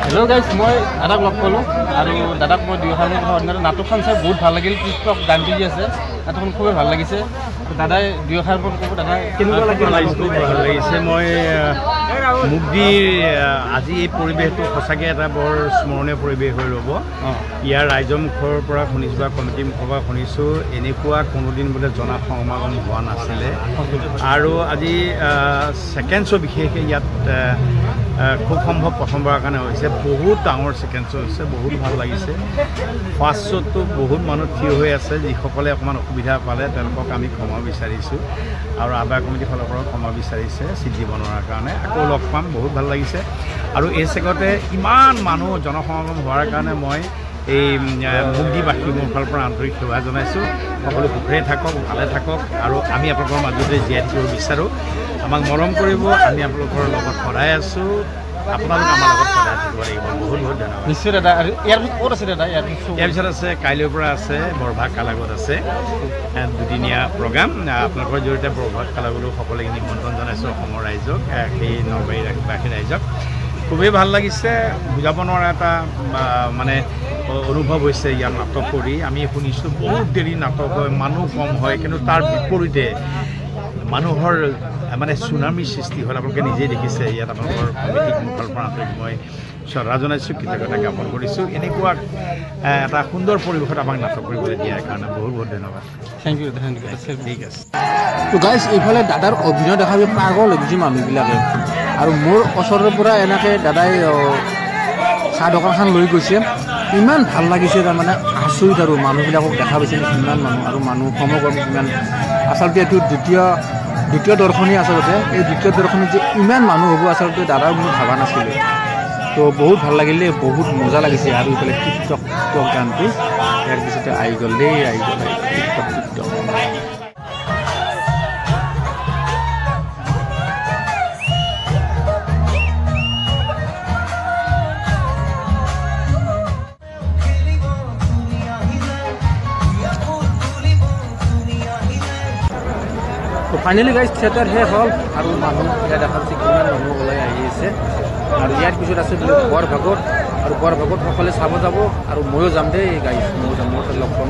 hello guys मैं दादाक लग पालो और दादाक मैं दुयोखान नाटकन चाই बहुत ভাল লাগিল টিকটক গানটি যে আছে নাটকখন খুবই ভাল লাগিছে দাদাই দুয়োখান ক'ব দাদা কেনেকুৱা লাগিল খুব ভাল লাগিছে মই মুক্তিৰ আজি এই পৰিৱেশটো সঁচাকৈ এটা বৰ স্মৰণীয় পৰিৱেশ হৈ ৰ'ব ইয়াৰ ৰাইজৰ মুখৰ পৰা শুনিছোঁ বা কমিটি মুখৰ পৰা শুনিছোঁ এনেকুৱা কোনোদিন বোলে জনসমাগম হোৱা নাছিলে আৰু আজি ছেকেণ্ড শ্ব' বিশেষকৈ ইয়াত খুব সম্ভৱ প্ৰথমবাৰৰ কাৰণে হৈছে বহুত ডাঙৰ ছেকেণ্ড শ্ব' হৈছে বহুত ভাল লাগিছে ফাৰ্ষ্ট শ্ব'টো বহুত মানুহ থিয় হৈ আছে যিসকলে অকণমান অসুবিধা পালে তেওঁলোকক আমি ক্ষমা বিচাৰিছোঁ আৰু আহ্বায়ক কমিটিৰ ফালৰ পৰা ক্ষমা বিচাৰিছে চিট দিব নোৱাৰাৰ কাৰণে আকৌ লগ পাম বহুত ভাল লাগিছে আৰু এই চেগতে ইমান মানুহ জনসমাগম হোৱাৰ কাৰণে মই এই মুক্তিবাসী মোৰ ফালৰ পৰা আন্তৰিক সেৱা জনাইছোঁ সকলো সুখে থাকক ভালে থাকক আৰু আমি আপোনালোকৰ মাজতে জীয়াই থাকিব বিচাৰোঁ আমাক মৰম কৰিব আমি আপোনালোকৰ লগত সদায় আছোঁ আপোনালোক আমাৰ লগত সদায় থাকিব লাগিব বহুত বহুত ধন্যবাদ নিশ্চয় দাদা আৰু ইয়াৰ পিছত ক'ত আছে দাদা ইয়াৰ পিছত আছে কাইলৈৰ পৰা আছে বৰভাগ কালাগত আছে দুদিনীয়া প্ৰগ্ৰাম আপোনালোকৰ জৰিয়তে বৰভাগ কালাগতো সকলোকে নিমন্ত্ৰণ জনাইছোঁ অসমৰ ৰাইজক সেই নলবাৰীবাসী ৰাইজক খুবেই ভাল লাগিছে বুজাব নোৱাৰা এটা মানে অনুভৱ হৈছে ইয়াত নাটক কৰি আমি শুনিছোঁ বহুত দেৰি নাটক হয় মানুহ কম হয় কিন্তু তাৰ বিপৰীতে মানুহৰ মানে চুনামীৰ সৃষ্টি হ'ল আপোনালোকে নিজেই দেখিছে ইয়াত আপোনালোকৰ কমিটিক মুখৰ পৰা আন্তৰিক মই শ্ৰদ্ধা জনাইছোঁ কৃতজ্ঞতা জ্ঞাপন কৰিছোঁ এনেকুৱা এটা সুন্দৰ পৰিৱেশত আমাক নাটক কৰিবলৈ দিয়াৰ কাৰণে বহুত বহুত ধন্যবাদ থেংক ইউ ঠিক আছে তো গাইজ এইফালে দাদাৰ অভিনয় দেখা পাগল হৈ গৈছে মানুহবিলাকে আৰু মোৰ ওচৰৰ পৰা এনেকৈ দাদাই চাহ দোকানখন লৈ গৈছে ইমান ভাল লাগিছে তাৰমানে আচৰিত আৰু মানুহবিলাকক দেখা পাইছে ইমান মানুহ আৰু মানুহ সমগম ইমান আচলতে এইটো দ্বিতীয় দৰ্শনী আচলতে এই দ্বিতীয় দৰ্শনীত যে ইমান মানুহ হ'ব আচলতে দাদাও মই ভাবা নাছিলোঁ তো বহুত ভাল লাগিলে বহুত মজা লাগিছে আৰু এইফালে টিকটক গানটো ইয়াৰ পিছতে আহি গ'ল দেই আহি গ'ল টিকটক তো ফাইনেলি গাইজ থিয়েটাৰ শেষ হ'ল আৰু মানুহ এতিয়া দেখা পাইছে কিমান মানুহ ওলাই আহি আছে আৰু ইয়াৰ পিছত আছে বোলে বৰভাগত আৰু বৰভাগত সকলোৱে চাব যাব আৰু ময়ো যাম দেই গাইজ ময়ো যাম মোৰ লগ পাম